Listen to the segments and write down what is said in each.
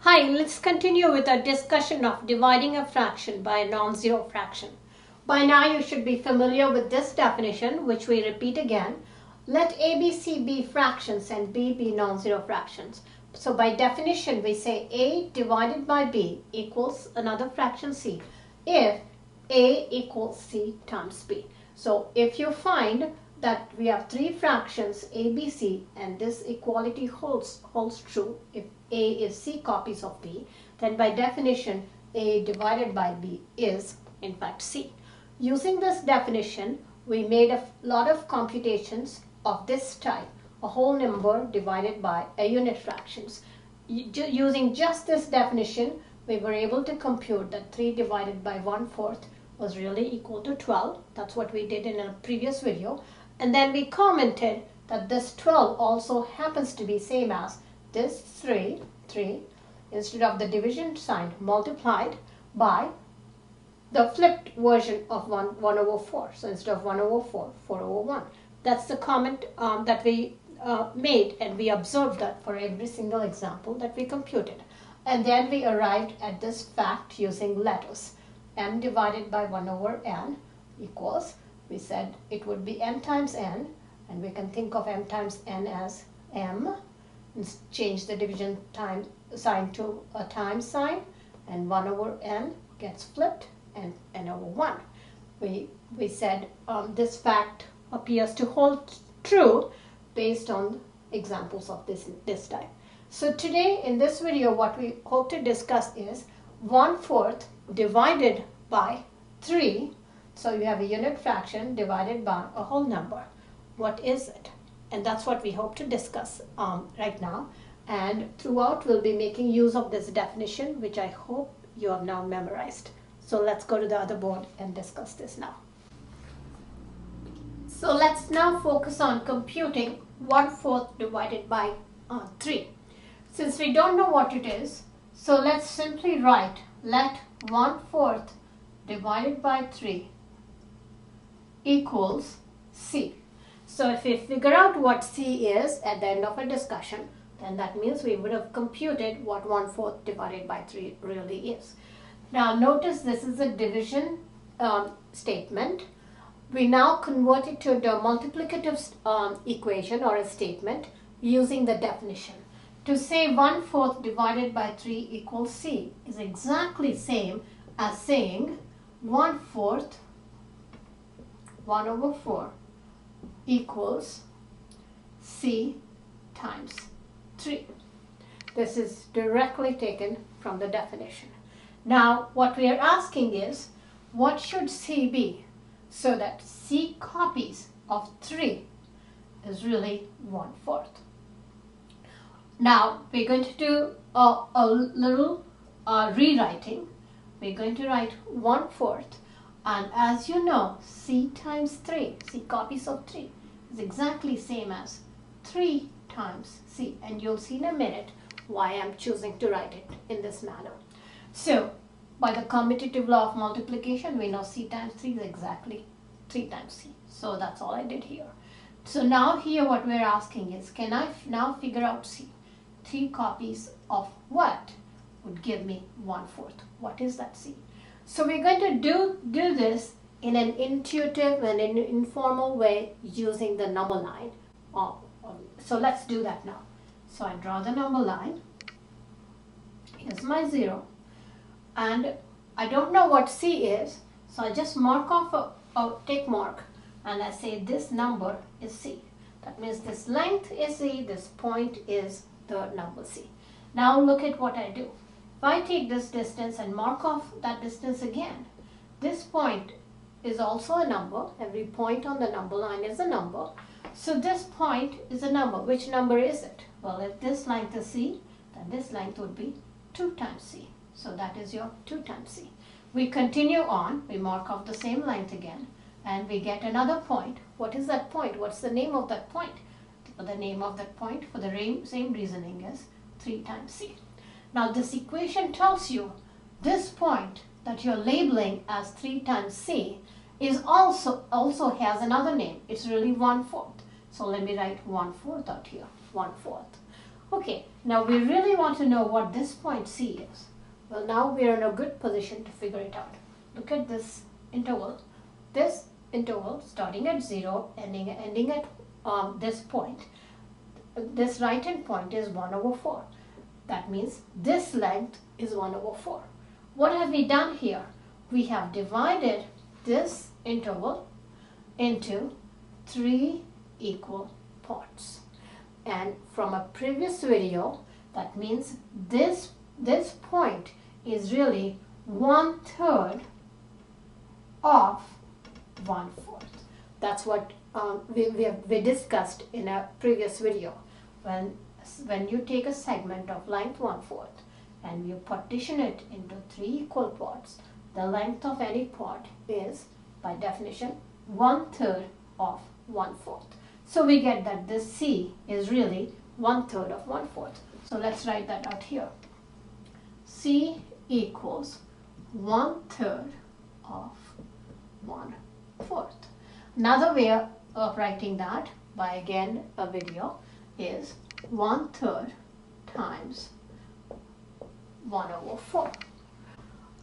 Hi, let's continue with our discussion of dividing a fraction by a non-zero fraction. By now you should be familiar with this definition, which we repeat again. Let A, B, C be fractions and B be non-zero fractions. So by definition we say A divided by B equals another fraction C if A equals C times B. So if you find that we have three fractions A, B, C, and this equality holds true if A is C copies of B, then by definition A divided by B is in fact C. Using this definition, we made a lot of computations of this type, a whole number divided by a unit fractions. Using just this definition, we were able to compute that 3 divided by 1/4 was really equal to 12. That's what we did in a previous video. And then we commented that this 12 also happens to be same as this 3, instead of the division sign multiplied by the flipped version of 1 over 4. So instead of 1 over 4, 4 over 1. That's the comment that we made, and we observed that for every single example that we computed. And then we arrived at this fact using letters. M divided by 1 over n equals, we said it would be m times n, and we can think of m times n as m, and change the division sign to a times sign, and 1 over n gets flipped, and n over 1. We said this fact appears to hold true based on examples of this type. So today in this video what we hope to discuss is 1/4 divided by 3. So you have a unit fraction divided by a whole number. What is it? And that's what we hope to discuss right now. And throughout we'll be making use of this definition, which I hope you have now memorized. So let's go to the other board and discuss this now. So let's now focus on computing 1/4 divided by 3. Since we don't know what it is, so let's simply write let 1/4 divided by 3 equals C. So if we figure out what C is at the end of a discussion, then that means we would have computed what 1/4 divided by 3 really is. Now notice this is a division statement. We now convert it to the multiplicative equation or a statement using the definition. To say 1/4 divided by 3 equals C is exactly same as saying 1/4 1 over 4 equals C times 3. This is directly taken from the definition. Now what we are asking is, what should C be so that C copies of 3 is really 1/4. Now we're going to do a little rewriting. We're going to write 1/4, and as you know, C times 3, C copies of 3 is exactly same as 3 times C, and you'll see in a minute why I'm choosing to write it in this manner. So by the commutative law of multiplication, we know C times 3 is exactly 3 times C. So that's all I did here. So now here what we're asking is, can I now figure out C? 3 copies of what would give me 1/4? What is that C? So we're going to do this in an intuitive and an informal way using the number line. So let's do that now. So I draw the number line. Here's my 0. And I don't know what C is, so I just mark off a tick mark, and I say this number is C. That means this length is C, this point is the number C. Now look at what I do. If I take this distance and mark off that distance again, this point is also a number. Every point on the number line is a number. So this point is a number. Which number is it? Well, if this length is C, then this length would be 2 times C. So that is your 2 times C. We continue on. We mark off the same length again, and we get another point. What is that point? What's the name of that point? The name of that point for the same reasoning is 3 times C. Now this equation tells you this point that you're labeling as 3 times C is also has another name. It's really 1/4. So let me write 1/4 out here. 1/4. Okay, now we really want to know what this point C is. Well, now we are in a good position to figure it out. Look at this interval. This interval starting at 0, ending at this point. This right hand point is 1 over 4. That means this length is 1 over 4. What have we done here? We have divided this interval into 3 equal parts. And from a previous video, that means this point is really 1/3 of 1/4. That's what we discussed in a previous video. When you take a segment of length 1/4 and you partition it into 3 equal parts, the length of any part is, by definition, 1/3 of 1/4. So we get that this C is really 1/3 of 1/4. So let's write that out here. C equals 1/3 of 1/4. Another way of writing that, by again a video, is 1/3 times 1 over 4.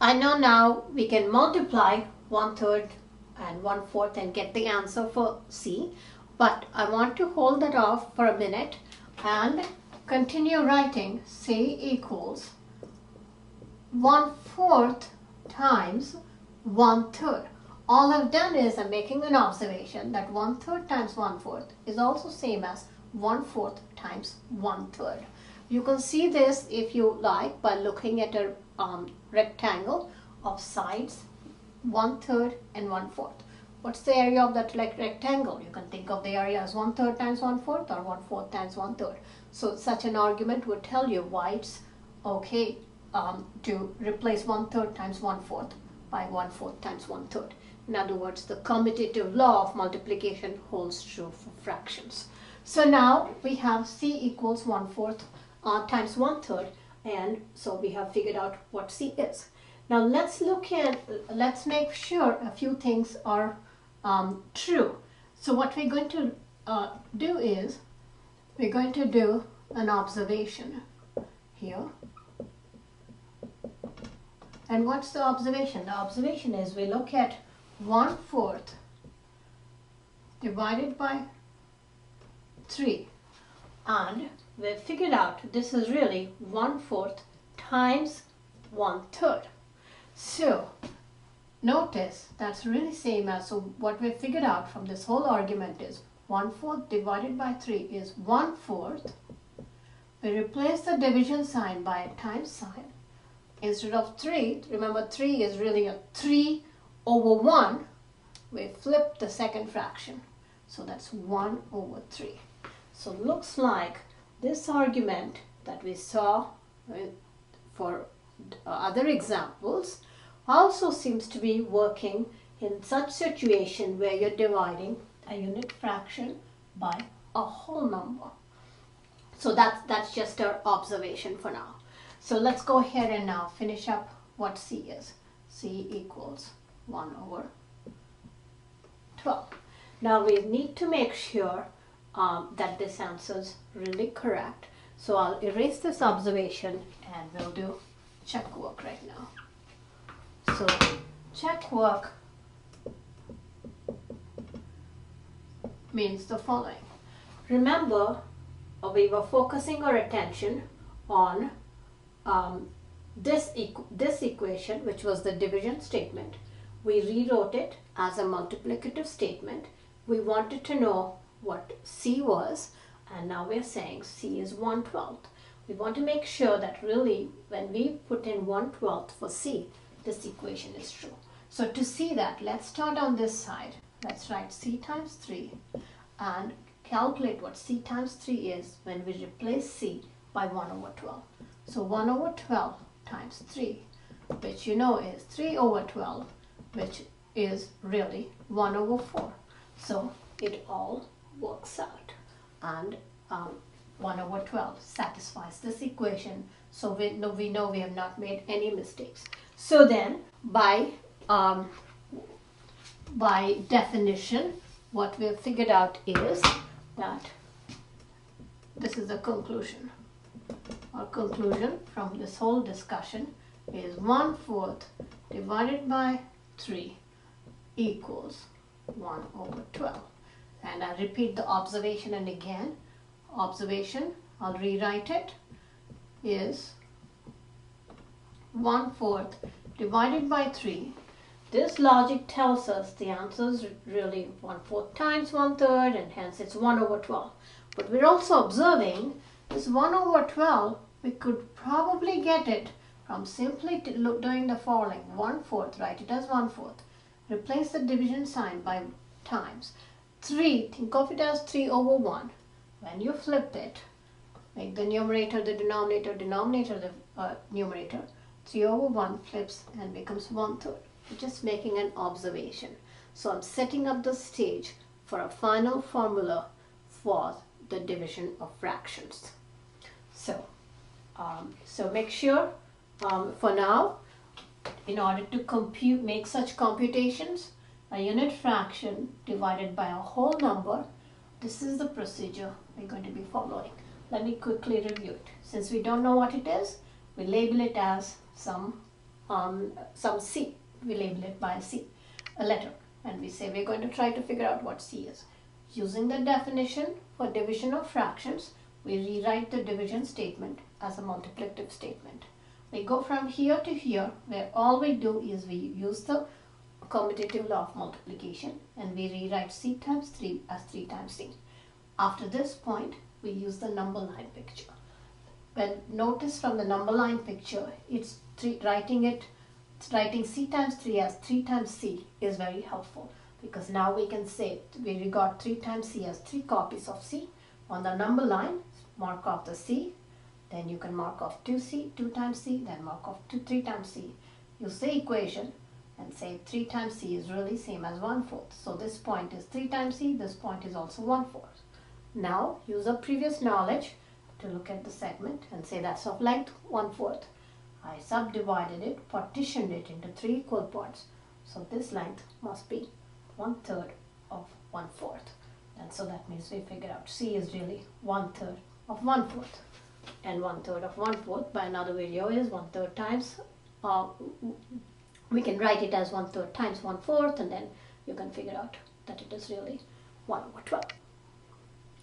I know now we can multiply 1/3 and 1/4 and get the answer for C, but I want to hold that off for a minute and continue writing C equals 1/4 times 1/3. All I've done is I'm making an observation that 1/3 times 1/4 is also same as 1/4 times 1/3. You can see this, if you like, by looking at a rectangle of sides 1/3 and 1/4. What's the area of that rectangle? You can think of the area as 1/3 times 1/4 or 1/4 times 1/3. So such an argument would tell you why it's okay to replace 1/3 times 1/4 by 1/4 times 1/3. In other words, the commutative law of multiplication holds true for fractions. So now we have C equals 1/4 times 1/3, and so we have figured out what C is. Now let's make sure a few things are true. So what we're going to do is we're going to do an observation here. And what's the observation? The observation is we look at 1/4 divided by 3, and we figured out this is really 1/4 times 1/3. So notice that's really same as, so what we figured out from this whole argument is 1/4 divided by 3 is 1/4. We replace the division sign by a times sign. Instead of 3, remember 3 is really a 3 over 1, we flip the second fraction. So that's 1 over 3. So looks like this argument that we saw for other examples also seems to be working in such situation where you're dividing a unit fraction by a whole number. So that's just our observation for now. So let's go ahead and now finish up what C is. C equals 1 over 12. Now we need to make sure that this answer is really correct. So I'll erase this observation and we'll do check work right now. So check work means the following. Remember, we were focusing our attention on this equation, which was the division statement. We rewrote it as a multiplicative statement. We wanted to know what C was, and now we're saying C is 1/12. We want to make sure that really when we put in 1/12 for C, this equation is true. So to see that, let's start on this side. Let's write C times 3 and calculate what C times 3 is when we replace C by 1 over 12. So 1 over 12 times 3, which you know is 3 over 12, which is really 1 over 4. So it all works out, and 1 over 12 satisfies this equation. So we know we have not made any mistakes. So then by definition, what we have figured out is that this is the conclusion. our conclusion from this whole discussion is 1/4 divided by 3 equals 1/12. And I repeat the observation, and again, observation, I'll rewrite it, is 1/4 divided by 3. This logic tells us the answer is really 1/4 times 1/3, and hence it's 1/12. But we're also observing this 1/12, we could probably get it from simply doing the following. 1/4, write it as 1/4. Replace the division sign by times. 3, think of it as 3/1. When you flip it, make the numerator the denominator, denominator the numerator. 3/1 flips and becomes 1/3. We're just making an observation. So I'm setting up the stage for a final formula for the division of fractions. So make sure for now, in order to make such computations, a unit fraction divided by a whole number, this is the procedure we're going to be following. Let me quickly review it. Since we don't know what it is, we label it as some C. We label it by C, a letter, and we say we're going to try to figure out what C is. Using the definition for division of fractions, we rewrite the division statement as a multiplicative statement. We go from here to here, where all we do is we use the commutative law of multiplication, and we rewrite C times 3 as 3 times C. After this point, we use the number line picture. When notice from the number line picture, it's writing C times 3 as 3 times C is very helpful, because now we can say we got 3 times C as 3 copies of C. On the number line, mark off the C, then you can mark off 2C, 2 times C, then mark off 3 times C. Use the equation and say 3 times C is really same as 1/4. So this point is 3 times C, this point is also 1/4. Now use our previous knowledge to look at the segment and say that's of length 1/4. I subdivided it, partitioned it into 3 equal parts. So this length must be 1/3 of 1/4. And so that means we figure out C is really 1/3 of 1/4. And 1/3 of 1/4 by another video is 1/3 times, we can write it as 1/3 times 1/4, and then you can figure out that it is really 1/12.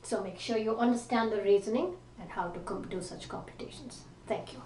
So make sure you understand the reasoning and how to do such computations. Thank you.